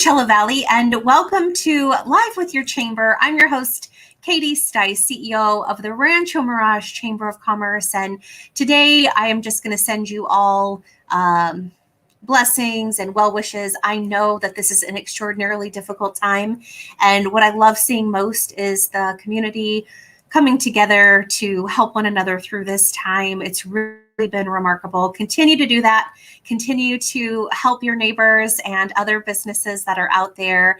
Coachella Valley, and welcome to Live with Your Chamber. I'm your host, Katie Stice, CEO of the Rancho Mirage Chamber of Commerce, and today I am just going to send you all blessings and well wishes. I know that this is an extraordinarily difficult time, and what I love seeing most is the community coming together to help one another through this time. It's really been remarkable. Continue to do that. Continue to help your neighbors and other businesses that are out there.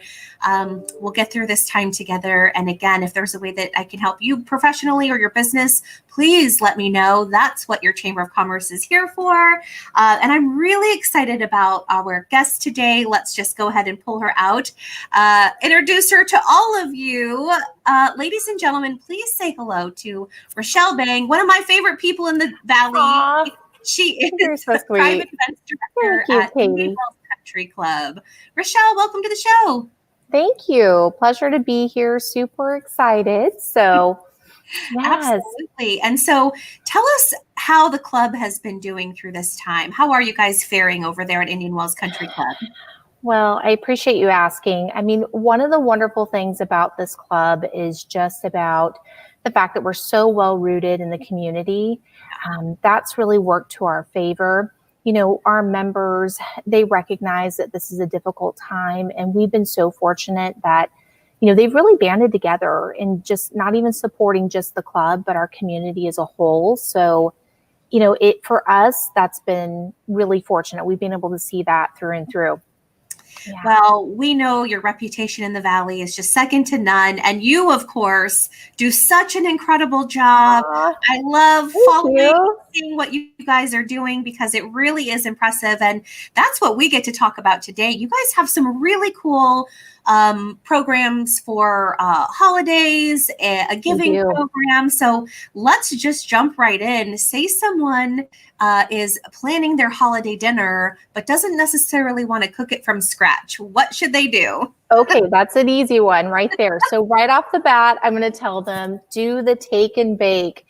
We'll get through this time together. And again, if there's a way that I can help you professionally or your business, please let me know. That's what your Chamber of Commerce is here for. And I'm really excited about our guest today. Let's just go ahead and pull her out. Introduce her to all of you. Ladies and gentlemen, please say hello to Rochelle Bang, one of my favorite people in the Valley. Aww. She is You're so sweet. Private Events Director at Indian Wells Country Club. Rochelle, welcome to the show. Thank you. Pleasure to be here. Super excited. So, yes. Absolutely. And so tell us how the club has been doing through this time. How are you guys faring over there at Indian Wells Country Club? Well, I appreciate you asking. I mean, one of the wonderful things about this club is just about the fact that we're so well rooted in the community. That's really worked to our favor. You know, our members, they recognize that this is a difficult time, and we've been so fortunate that, you know, they've really banded together and just not even supporting just the club, but our community as a whole. So, you know, for us, that's been really fortunate. We've been able to see that through and through. Yeah. Well, we know your reputation in the Valley is just second to none. And you, of course, do such an incredible job. I love following, seeing what you guys are doing because it really is impressive. And that's what we get to talk about today. You guys have some really cool programs for holidays, a giving program. So let's just jump right in. Say someone is planning their holiday dinner, but doesn't necessarily want to cook it from scratch. What should they do? Okay, that's an easy one right there. So right off the bat, I'm going to tell them, do the take and bake.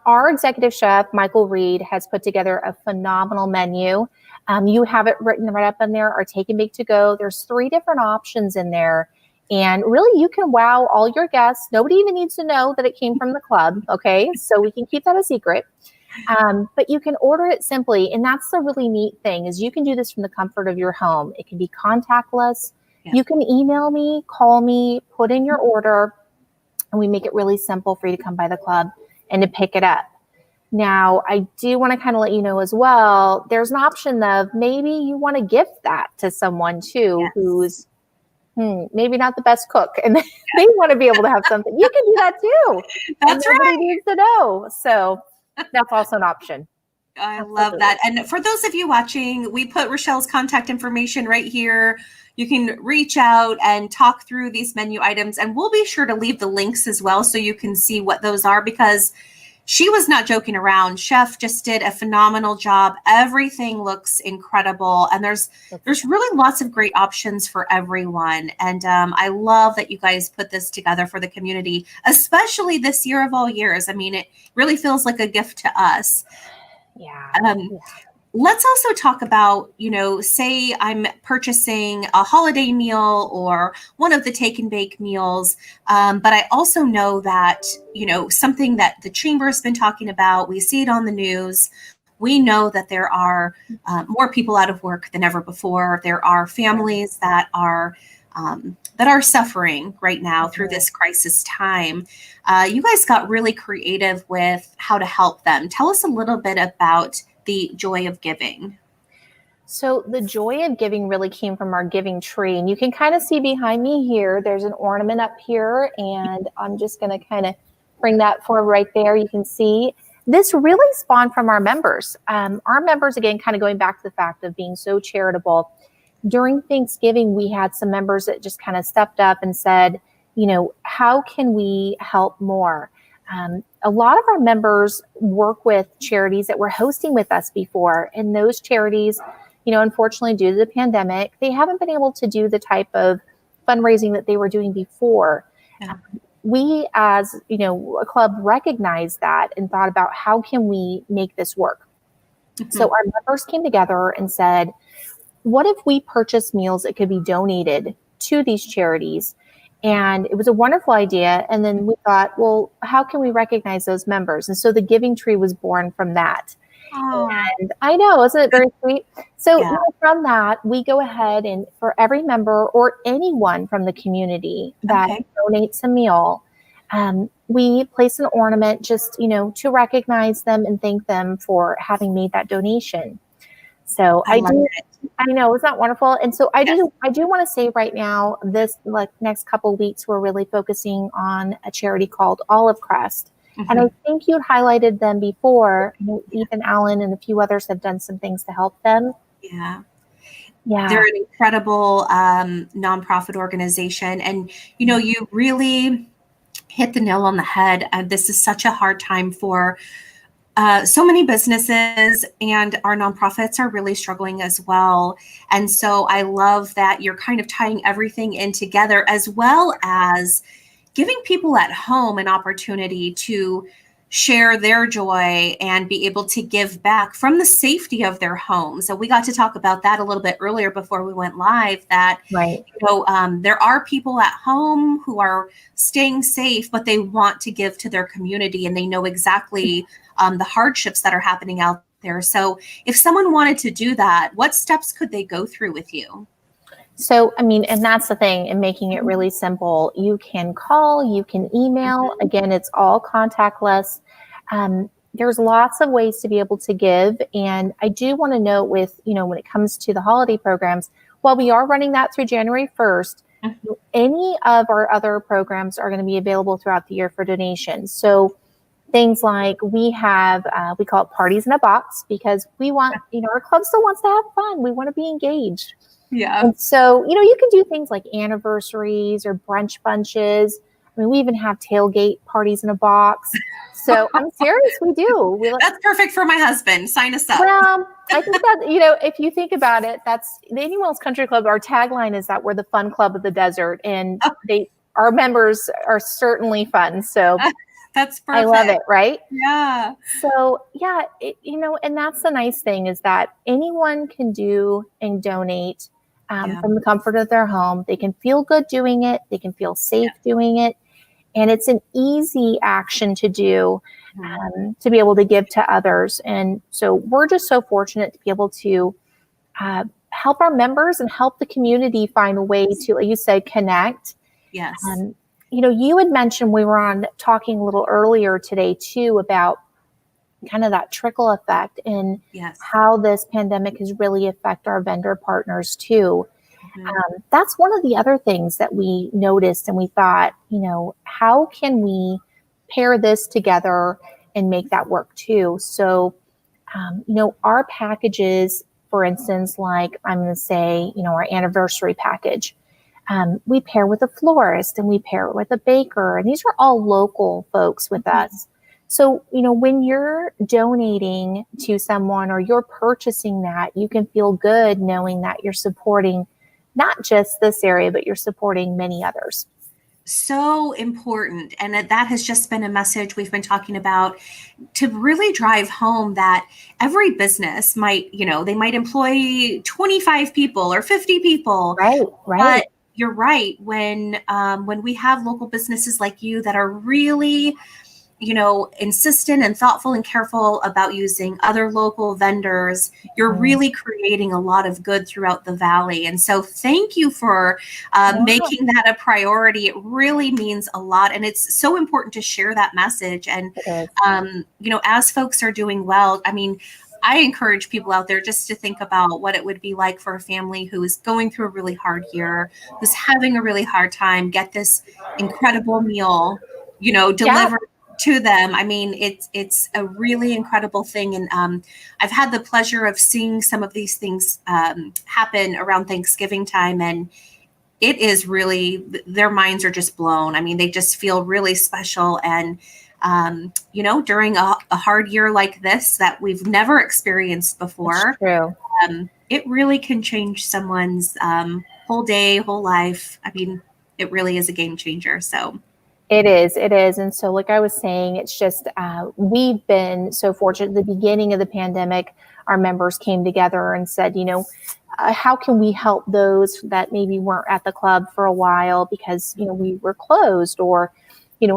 Our executive chef, Michael Reed, has put together a phenomenal menu. You have it written right up in there, our take and bake to go. There's 3 different options in there. And really, you can wow all your guests. Nobody even needs to know that it came from the club. Okay, so we can keep that a secret. But you can order it simply. And that's the really neat thing is you can do this from the comfort of your home. It can be contactless. Yeah. You can email me, call me, put in your order, and we make it really simple for you to come by the club and to pick it up. Now, I do want to kind of let you know as well, there's an option of maybe you want to gift that to someone too, who's maybe not the best cook and they want to be able to have something. You can do that too. That's right. Nobody needs to know. So that's also an option. I love that. And for those of you watching, we put Rochelle's contact information right here. You can reach out and talk through these menu items, and we'll be sure to leave the links as well so you can see what those are, because she was not joking around. Chef just did a phenomenal job. Everything looks incredible. And there's really lots of great options for everyone. And I love that you guys put this together for the community, especially this year of all years. I mean, it really feels like a gift to us. Yeah. Let's also talk about, you know, say I'm purchasing a holiday meal or one of the take and bake meals. But I also know that, you know, something that the chamber has been talking about, we see it on the news. We know that there are more people out of work than ever before. There are families that are suffering right now through this crisis time. You guys got really creative with how to help them. Tell us a little bit about the joy of giving. So the joy of giving really came from our giving tree. And you can kind of see behind me here, there's an ornament up here. And I'm just going to kind of bring that forward right there. You can see this really spawned from our members. Our members, again, kind of going back to the fact of being so charitable. During Thanksgiving, we had some members that just kind of stepped up and said, you know, how can we help more? A lot of our members work with charities that were hosting with us before, and those charities, you know, unfortunately, due to the pandemic, they haven't been able to do the type of fundraising that they were doing before. Yeah. We, as, you know, a club recognized that and thought about how can we make this work? Mm-hmm. So our members came together and said, what if we purchase meals that could be donated to these charities? And it was a wonderful idea. And then we thought, well, how can we recognize those members? And so the Giving Tree was born from that. Oh, And I know, isn't it very sweet? So yeah. from that, we go ahead and for every member or anyone from the community that Okay. donates a meal, we place an ornament just, to recognize them and thank them for having made that donation. So I love it. I know, isn't that wonderful? And so Yes. I do want to say right now, this next couple of weeks, we're really focusing on a charity called Olive Crest. And I think you'd highlighted them before. Ethan Allen and a few others have done some things to help them. Yeah. Yeah. They're an incredible nonprofit organization. And, you really hit the nail on the head. This is such a hard time for so many businesses, and our nonprofits are really struggling as well. And so I love that you're kind of tying everything in together, as well as giving people at home an opportunity to share their joy and be able to give back from the safety of their home. So we got to talk about that a little bit earlier before we went live, that Right. there are people at home who are staying safe, but they want to give to their community, and they know exactly the hardships that are happening out there. So if someone wanted to do that, what steps could they go through with you? So, and that's the thing, and making it really simple. You can call, you can email. Again, it's all contactless. There's lots of ways to be able to give. And I do want to note with, when it comes to the holiday programs, while we are running that through January 1st, any of our other programs are going to be available throughout the year for donations. So things like we have, we call it parties in a box, because we want, our club still wants to have fun. We want to be engaged. Yeah. And so, you can do things like anniversaries or brunch bunches. We even have tailgate parties in a box. So I'm serious, we do. That's perfect for my husband. Sign us up. Well, I think that, if you think about it, that's the Indian Wells Country Club. Our tagline is that we're the fun club of the desert, and our members are certainly fun. So that's perfect. I love it, right? Yeah. So yeah, and that's the nice thing, is that anyone can do and donate from the comfort of their home. They can feel good doing it. They can feel safe doing it. And it's an easy action to do, to be able to give to others. And so we're just so fortunate to be able to help our members and help the community find a way to, like you said, connect. Yes. You had mentioned, we were on talking a little earlier today too, about kind of that trickle effect and how this pandemic has really affected our vendor partners too. That's one of the other things that we noticed, and we thought, how can we pair this together and make that work too? So, our packages, for instance, like I'm going to say, our anniversary package, we pair with a florist and we pair with a baker, and these are all local folks with us. So, when you're donating to someone or you're purchasing that, you can feel good knowing that you're supporting not just this area, but you're supporting many others. So important. And that has just been a message we've been talking about, to really drive home that every business might, they might employ 25 people or 50 people. Right. But you're right. When we have local businesses like you that are really, insistent and thoughtful and careful about using other local vendors, you're really creating a lot of good throughout the valley. And so thank you for making that a priority. It really means a lot. And it's so important to share that message. And, as folks are doing well, I encourage people out there just to think about what it would be like for a family who is going through a really hard year, who's having a really hard time, get this incredible meal, delivered to them. It's a really incredible thing. And I've had the pleasure of seeing some of these things happen around Thanksgiving time. And it is really, their minds are just blown. They just feel really special. And, during a hard year like this that we've never experienced before, it really can change someone's whole day, whole life. It really is a game changer. So It is. It is. And so, like I was saying, it's just we've been so fortunate. At the beginning of the pandemic, our members came together and said, how can we help those that maybe weren't at the club for a while because, we were closed, or,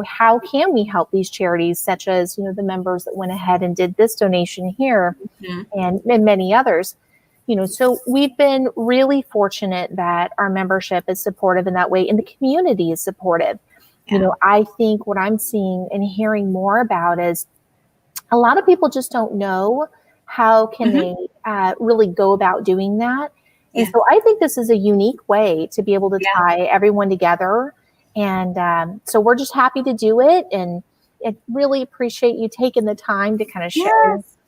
how can we help these charities, such as, the members that went ahead and did this donation here, and many others. So we've been really fortunate that our membership is supportive in that way, and the community is supportive. Yeah. I think what I'm seeing and hearing more about is a lot of people just don't know how can they really go about doing that. And so I think this is a unique way to be able to tie everyone together. And so we're just happy to do it. And I really appreciate you taking the time to kind of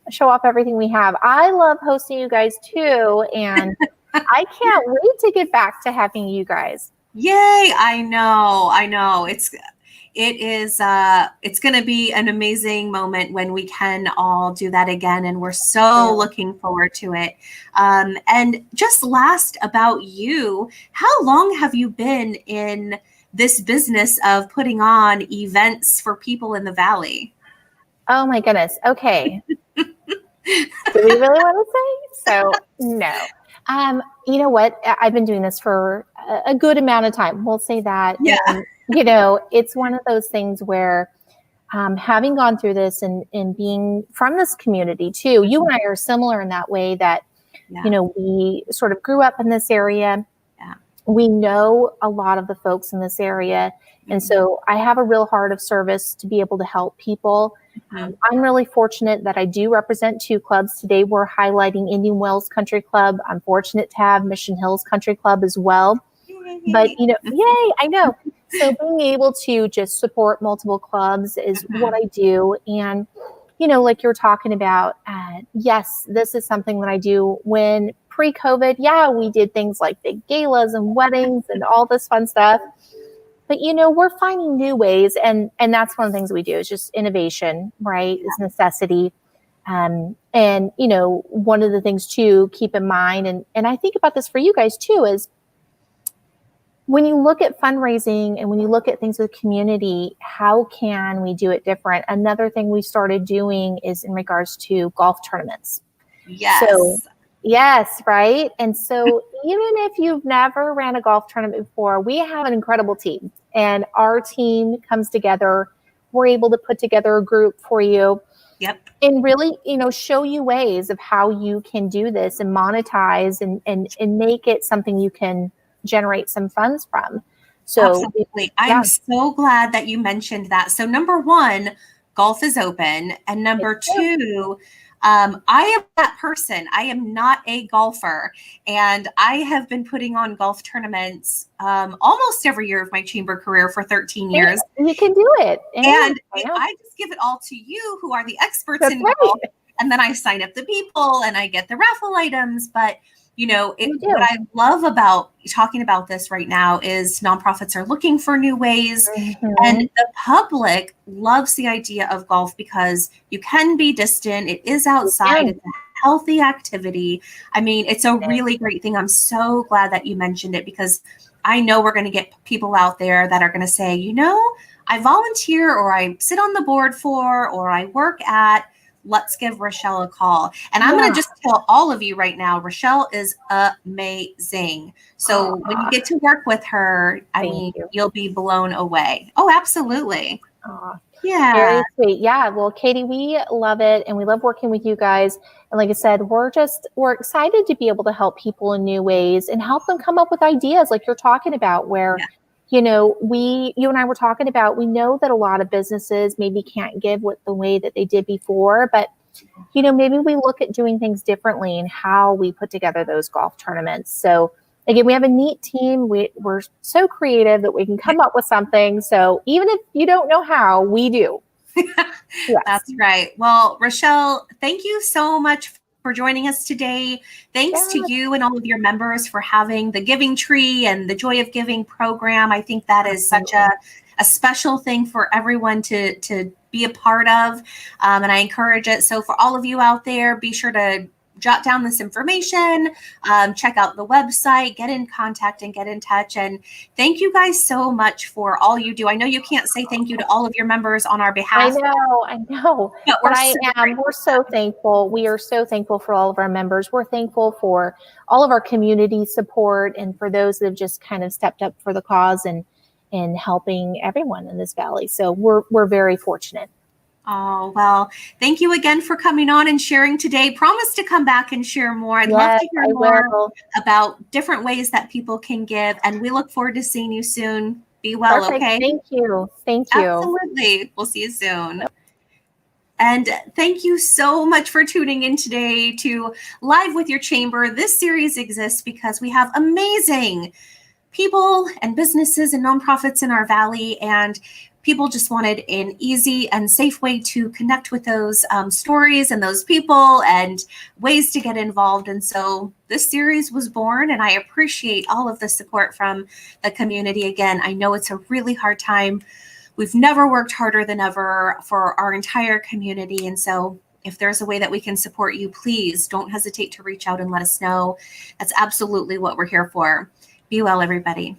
show off everything we have. I love hosting you guys too. And I can't wait to get back to having you guys. Yay. I know. It's going to be an amazing moment when we can all do that again. And we're so looking forward to it. And just last about you, how long have you been in this business of putting on events for people in the Valley? Oh my goodness. Okay. Do we really want to say? So no. You know what? I've been doing this for a good amount of time. We'll say that. Yeah. And, it's one of those things where having gone through this and being from this community too, you and I are similar in that way that, we sort of grew up in this area. Yeah. We know a lot of the folks in this area. And so I have a real heart of service to be able to help people. I'm really fortunate that I do represent 2 clubs. Today we're highlighting Indian Wells Country Club. I'm fortunate to have Mission Hills Country Club as well. But, yay, I know. So being able to just support multiple clubs is what I do. And, like you're talking about, yes, this is something that I do when pre-COVID, we did things like big galas and weddings and all this fun stuff. But, we're finding new ways. And that's one of the things we do is just innovation, right? Is necessity. And, one of the things to keep in mind, and I think about this for you guys too, is when you look at fundraising and when you look at things with community, how can we do it different? Another thing we started doing is in regards to golf tournaments. Yes. So, yes, right? And so even if you've never ran a golf tournament before, we have an incredible team. And our team comes together. We're able to put together a group for you. Yep. And really, show you ways of how you can do this and monetize and make it something you can generate some funds from. So absolutely. I'm so glad that you mentioned that. So number 1, golf is open. And number 2, I am that person. I am not a golfer. And I have been putting on golf tournaments almost every year of my chamber career for 13 years. You can do it. And I just give it all to you who are the experts in golf. And then I sign up the people and I get the raffle items. But what I love about talking about this right now is nonprofits are looking for new ways, and the public loves the idea of golf because you can be distant. It is outside. It's a healthy activity. I mean, it's a really great thing. I'm so glad that you mentioned it because I know we're going to get people out there that are going to say, I volunteer or I sit on the board for, or I work at. Let's give Rochelle a call. And I'm going to just tell all of you right now, Rochelle is amazing. So when you get to work with her, you'll be blown away. Oh, absolutely. Yeah. Very sweet. Yeah. Well, Katie, we love it. And we love working with you guys. And like I said, we're excited to be able to help people in new ways and help them come up with ideas like you're talking about where, you and I were talking about, we know that a lot of businesses maybe can't give the way that they did before, but, maybe we look at doing things differently and how we put together those golf tournaments. So again, we have a neat team. We're so creative that we can come up with something. So even if you don't know how, we do. Yes. That's right. Well, Rochelle, thank you so much for joining us today. Thanks to you and all of your members for having the Giving Tree and the Joy of Giving program. I think that is such a special thing for everyone to be a part of. And I encourage it. So for all of you out there, be sure to jot down this information, check out the website, get in contact and get in touch. And thank you guys so much for all you do. I know you can't say thank you to all of your members on our behalf. I know. But we're so thankful. We are so thankful for all of our members. We're thankful for all of our community support and for those that have just kind of stepped up for the cause and helping everyone in this valley. So we're very fortunate. Oh, well, thank you again for coming on and sharing today. Promise to come back and share more. I'd love to hear more about different ways that people can give. And we look forward to seeing you soon. Be well, Perfect. okay? Thank you. Thank you. Absolutely. We'll see you soon. And thank you so much for tuning in today to Live with Your Chamber. This series exists because we have amazing people and businesses and nonprofits in our valley, and people just wanted an easy and safe way to connect with those stories and those people and ways to get involved. And so this series was born, and I appreciate all of the support from the community. Again, I know it's a really hard time. We've never worked harder than ever for our entire community. And so if there's a way that we can support you, please don't hesitate to reach out and let us know. That's absolutely what we're here for. Be well, everybody.